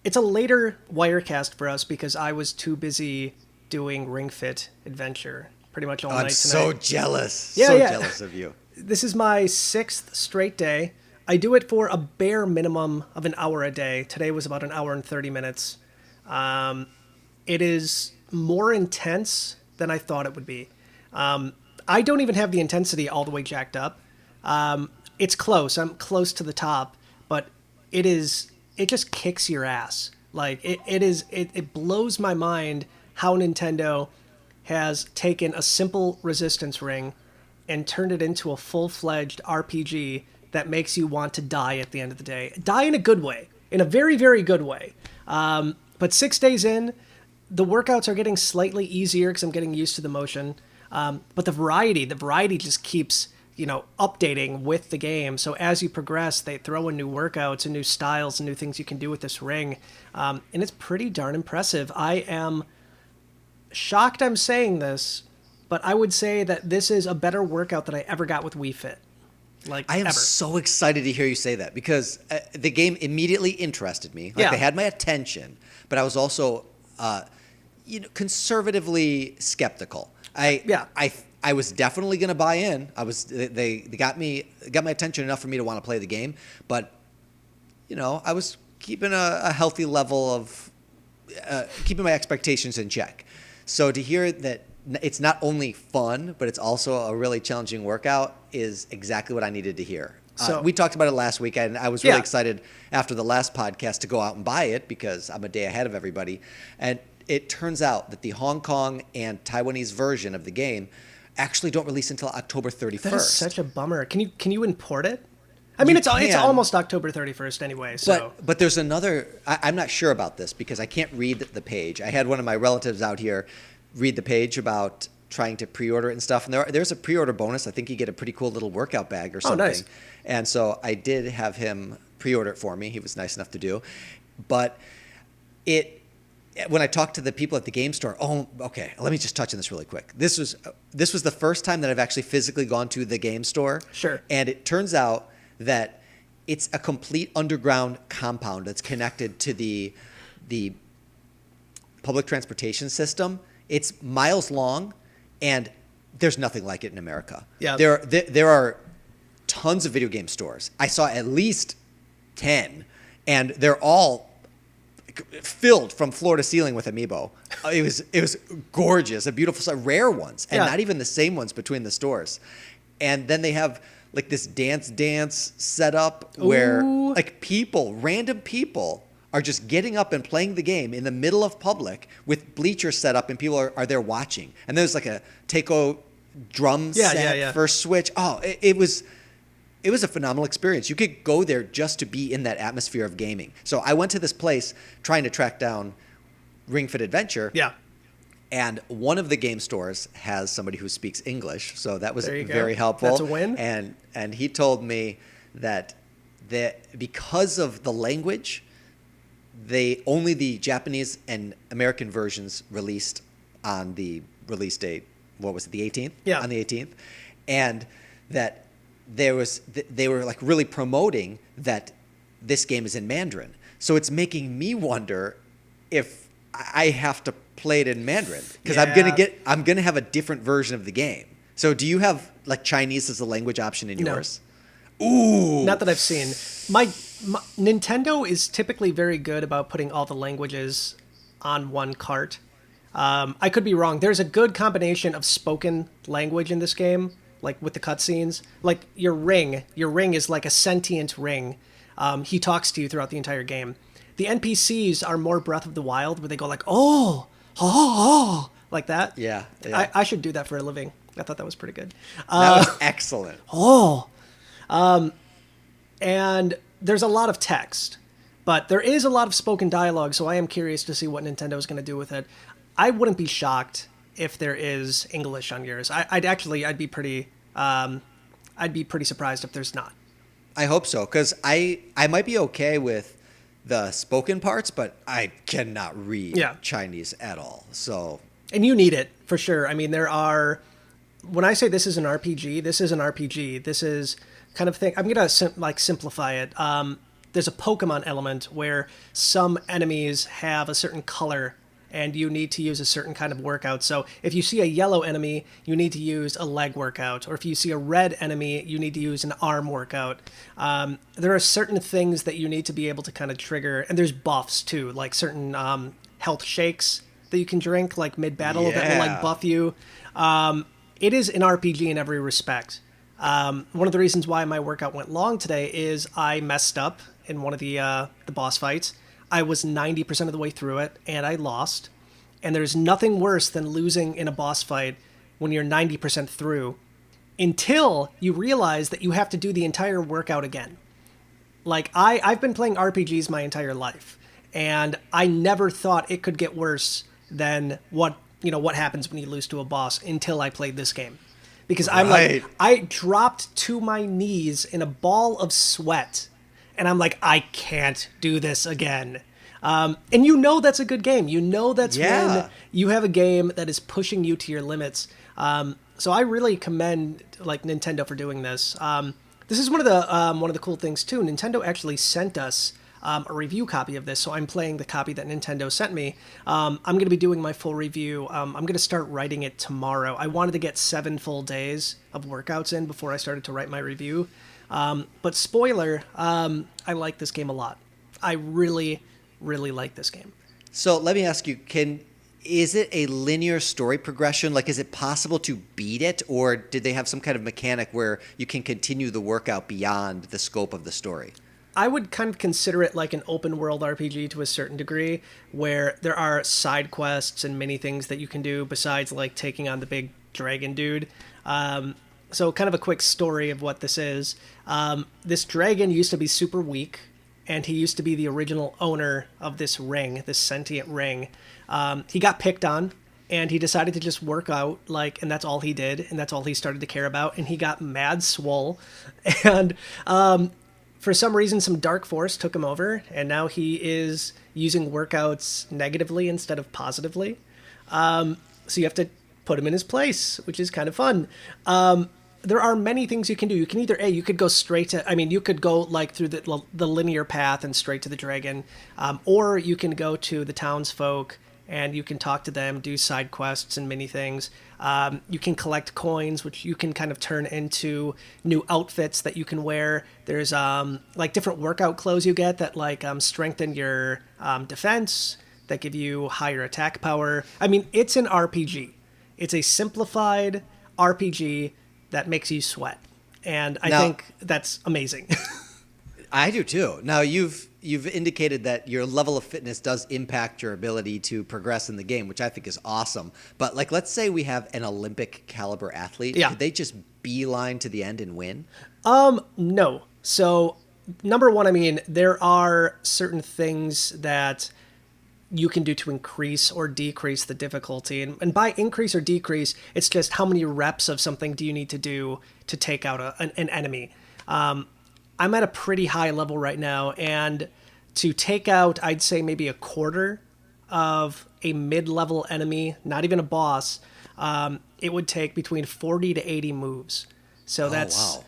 It's a later Wirecast for us because I was too busy doing Ring Fit Adventure pretty much all I'm night tonight. so jealous. Yeah, So yeah. jealous of you. This is my sixth straight day. I do it for a bare minimum of an hour a day. Today was about an hour and 30 minutes. It is more intense than I thought it would be. I don't even have the intensity all the way jacked up. It's close. I'm close to the top, but it is. It just kicks your ass. Like it is. It blows my mind how Nintendo has taken a simple resistance ring and turned it into a full-fledged RPG that makes you want to die at the end of the day. Die in a good way, in a very, very good way. But 6 days in, the workouts are getting slightly easier because I'm getting used to the motion. But the variety just keeps updating with the game. So as you progress, they throw in new workouts and new styles and new things you can do with this ring, and it's pretty darn impressive. I am shocked I'm saying this, but I would say that this is a better workout than I ever got with Wii Fit. Like, I am ever. so excited to hear you say that because the game immediately interested me. Like Yeah. they had my attention, but I was also, conservatively skeptical. Yeah. I was definitely going to buy in. They got my attention enough for me to want to play the game, but I was keeping a healthy level of keeping my expectations in check. So to hear that it's not only fun, but it's also a really challenging workout is exactly what I needed to hear. So- We talked about it last week, and I was really Yeah. excited after the last podcast to go out and buy it because I'm a day ahead of everybody. And it turns out that the Hong Kong and Taiwanese version of the game actually don't release until October 31st. That is such a bummer. Can you import it? I mean, You it's can. almost October 31st anyway. So But there's another. I'm not sure about this because I can't read the page. I had one of my relatives out here read the page about trying to pre-order it and stuff, and there's a pre-order bonus. I think you get a pretty cool little workout bag or something. nice. And so I did have him pre-order it for me. He was nice enough to do, but when I talked to the people at the game store, okay, let me just touch on this really quick. This was the first time that I've actually physically gone to the game store. Sure. And it turns out that it's a complete underground compound that's connected to the public transportation system. It's miles long, and there's nothing like it in America. Yeah. There are tons of video game stores. I saw at least 10, and they're all filled from floor to ceiling with amiibo. It was gorgeous, a beautiful sight, rare ones, and Yeah. not even the same ones between the stores. And then they have like this dance setup where Ooh. like random people are just getting up and playing the game in the middle of public with bleachers set up, and people are there watching. And there's like a taiko drum set, first switch. Oh, it was a phenomenal experience. You could go there just to be in that atmosphere of gaming. So I went to this place trying to track down Ring Fit Adventure. yeah. And one of the game stores has somebody who speaks English, so that was There you go. very helpful. That's a win. And he told me that because of the language, only the Japanese and American versions released on the release date. What was it, the 18th? Yeah. On the 18th, and that they were like really promoting that this game is in Mandarin. So it's making me wonder if I have to play it in Mandarin because Yeah. I'm gonna have a different version of the game. So do you have like Chinese as a language option in No. yours? Ooh. Not that I've seen. My Nintendo is typically very good about putting all the languages on one cart. I could be wrong. There's a good combination of spoken language in this game, like with the cutscenes. Like your ring is like a sentient ring. He talks to you throughout the entire game. The NPCs are more Breath of the Wild, where they go like, oh, like that. Yeah, yeah. I should do that for a living. I thought that was pretty good. That was excellent. And there's a lot of text, but there is a lot of spoken dialogue, so I am curious to see what Nintendo is going to do with it. I wouldn't be shocked if there is English on yours. I'd be pretty surprised if there's not. I hope so, because I might be okay with the spoken parts, but I cannot read Chinese at all. So, and you need it for sure. I mean, when I say this is an RPG, this is an RPG. This is kind of thing. I'm gonna simplify it. there's a Pokemon element where some enemies have a certain color and you need to use a certain kind of workout. So if you see a yellow enemy, you need to use a leg workout. Or if you see a red enemy, you need to use an arm workout. There are certain things that you need to be able to kind of trigger. And there's buffs too, like certain health shakes that you can drink like mid-battle that will like buff you. It is an RPG in every respect. One of the reasons why my workout went long today is I messed up in one of the boss fights. I was 90% of the way through it, and I lost. And there's nothing worse than losing in a boss fight when you're 90% through until you realize that you have to do the entire workout again. Like, I've been playing RPGs my entire life, and I never thought it could get worse than what happens when you lose to a boss until I played this game. Because I'm like, I dropped to my knees in a ball of sweat. And I'm like, I can't do this again. And that's a good game. That's when you have a game that is pushing you to your limits. So I really commend like Nintendo for doing this. This is one of the cool things too. Nintendo actually sent us a review copy of this, so I'm playing the copy that Nintendo sent me. I'm going to be doing my full review. I'm going to start writing it tomorrow. I wanted to get 7 full days of workouts in before I started to write my review. But spoiler, I like this game a lot. I really, really like this game. So let me ask you, is it a linear story progression? Like, is it possible to beat it? Or did they have some kind of mechanic where you can continue the workout beyond the scope of the story? I would kind of consider it like an open world RPG to a certain degree, where there are side quests and many things that you can do besides like taking on the big dragon dude. So kind of a quick story of what this is. This dragon used to be super weak, and he used to be the original owner of this ring, this sentient ring. He got picked on, and he decided to just work out, and that's all he did, and that's all he started to care about, and he got mad swole. And for some reason, some dark force took him over, and now he is using workouts negatively instead of positively. So you have to put him in his place, which is kind of fun. There are many things you can do. You can either you could go straight to, you could go like through the linear path and straight to the dragon, or you can go to the townsfolk and you can talk to them, do side quests and many things. You can collect coins, which you can kind of turn into new outfits that you can wear. There's like different workout clothes you get that like strengthen your defense, that give you higher attack power. It's an RPG. It's a simplified RPG that makes you sweat. And I think that's amazing. I do too. Now, you've indicated that your level of fitness does impact your ability to progress in the game, which I think is awesome. But like, let's say we have an Olympic caliber athlete. Yeah. Could they just beeline to the end and win? No. So, number one, there are certain things that you can do to increase or decrease the difficulty. And by increase or decrease, it's just how many reps of something do you need to do to take out an enemy. I'm at a pretty high level right now, and to take out, I'd say maybe a quarter of a mid-level enemy, not even a boss, it would take between 40 to 80 moves. So that's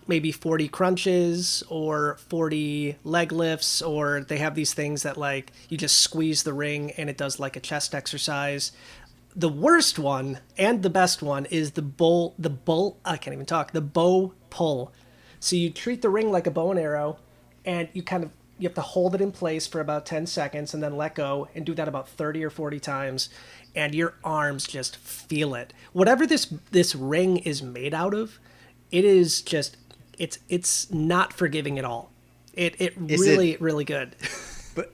maybe 40 crunches or 40 leg lifts, or they have these things that like you just squeeze the ring and it does like a chest exercise. The worst one and the best one is the bow pull. So you treat the ring like a bow and arrow, and you have to hold it in place for about 10 seconds and then let go, and do that about 30 or 40 times, and your arms just feel it. Whatever this ring is made out of, it is just, it's not forgiving at all. It really good.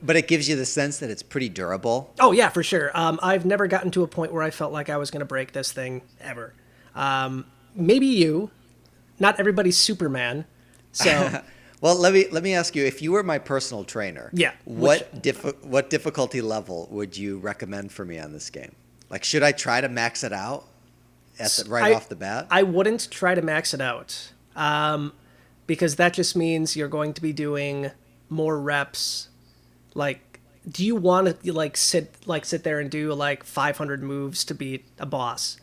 But it gives you the sense that it's pretty durable. Oh yeah, for sure. I've never gotten to a point where I felt like I was going to break this thing ever. Maybe you. Not everybody's Superman. So well, let me ask you, if you were my personal trainer, what difficulty level would you recommend for me on this game? Like, should I try to max it out off the bat? I wouldn't try to max it out, because that just means you're going to be doing more reps. Like, do you want to sit there and do like 500 moves to beat a boss?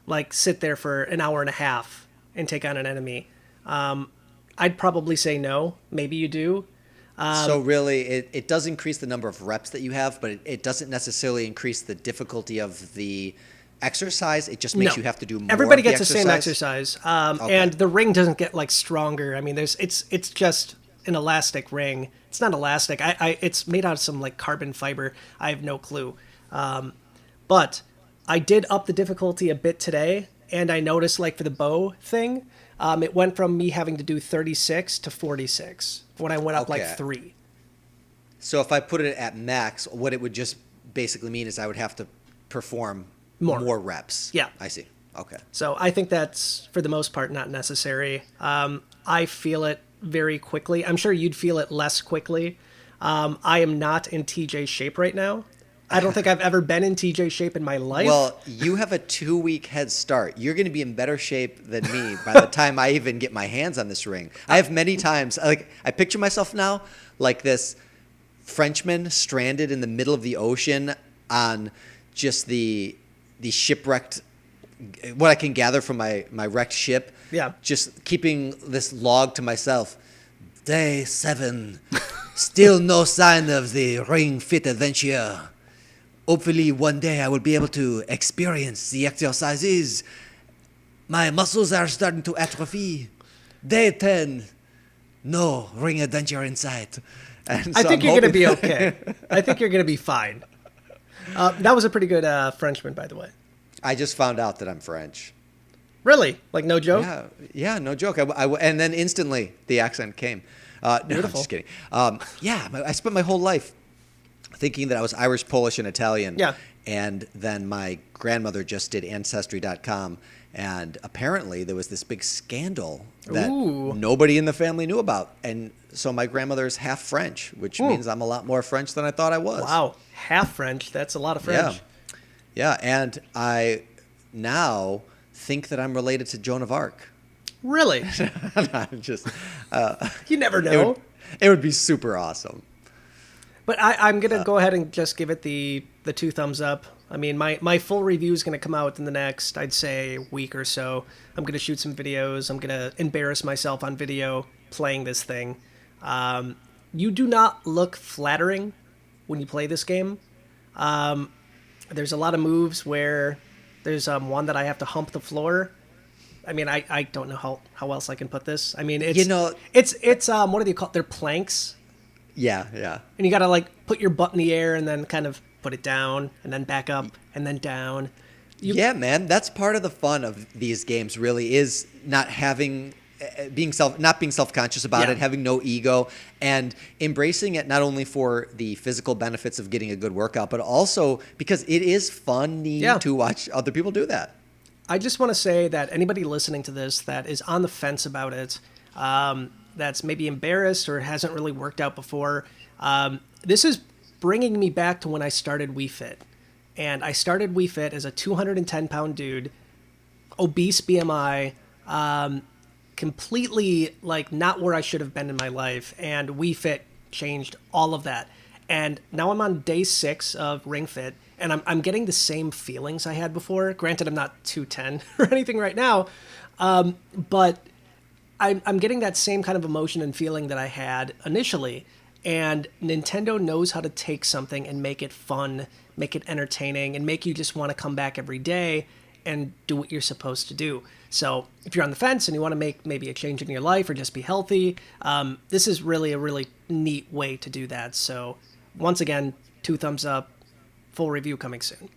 Like, sit there for an hour and a half and take on an enemy? I'd probably say no. Maybe you do. So really, it does increase the number of reps that you have, but it doesn't necessarily increase the difficulty of the exercise. It just makes you have to do more. Everybody of the gets the same exercise, and the ring doesn't get like stronger. I mean, it's just an elastic ring. It's not elastic. It's made out of some like carbon fiber. I have no clue. But I did up the difficulty a bit today, and I noticed like for the bow thing, it went from me having to do 36 to 46 when I went up like 3. So if I put it at max, what it would just basically mean is I would have to perform more reps. Yeah. I see. Okay. So I think that's, for the most part, not necessary. I feel it very quickly. I'm sure you'd feel it less quickly. I am not in TJ shape right now. I don't think I've ever been in TJ shape in my life. Well, you have a 2-week head start. You're going to be in better shape than me by the time I even get my hands on this ring. I have many times, like I picture myself now like this Frenchman stranded in the middle of the ocean on just the shipwrecked, what I can gather from my wrecked ship. Yeah. Just keeping this log to myself. Day 7. Still no sign of the Ring Fit adventure. Hopefully one day I will be able to experience the exercises. My muscles are starting to atrophy. Day 10. No ring adventure in sight. And I think you're going to be okay. I think you're going to be fine. That was a pretty good Frenchman, by the way. I just found out that I'm French. Really? Like, no joke? Yeah, no joke. And then instantly the accent came. No, I'm just kidding. I spent my whole life thinking that I was Irish, Polish, and Italian. Yeah. And then my grandmother just did Ancestry.com. And apparently there was this big scandal that nobody in the family knew about. And so my grandmother's half French, which means I'm a lot more French than I thought I was. Wow. Half French. That's a lot of French. Yeah. And I now think that I'm related to Joan of Arc. Really? Just, you never know. It would be super awesome. But I'm going to go ahead and just give it the 2 thumbs up. I mean, my full review is going to come out in the next, I'd say, week or so. I'm going to shoot some videos. I'm going to embarrass myself on video playing this thing. You do not look flattering when you play this game. There's a lot of moves where there's one that I have to hump the floor. I mean, I don't know how else I can put this. I mean, it's what do they call it? They're planks. Yeah. And you got to like put your butt in the air and then kind of put it down and then back up and then down. Yeah, man, that's part of the fun of these games. Really, is not being self-conscious about it, having no ego, and embracing it not only for the physical benefits of getting a good workout, but also because it is funny to watch other people do that. I just want to say that anybody listening to this that is on the fence about it, that's maybe embarrassed or hasn't really worked out before, this is bringing me back to when I started Wii Fit. And I started Wii Fit as a 210-pound dude, obese BMI, completely like not where I should have been in my life. And Wii Fit changed all of that. And now I'm on day 6 of Ring Fit, and I'm getting the same feelings I had before. Granted, I'm not 210 or anything right now, but I'm getting that same kind of emotion and feeling that I had initially. And Nintendo knows how to take something and make it fun, make it entertaining, and make you just want to come back every day and do what you're supposed to do. So if you're on the fence and you want to make maybe a change in your life or just be healthy, this is really a really neat way to do that. So once again, 2 thumbs up, full review coming soon.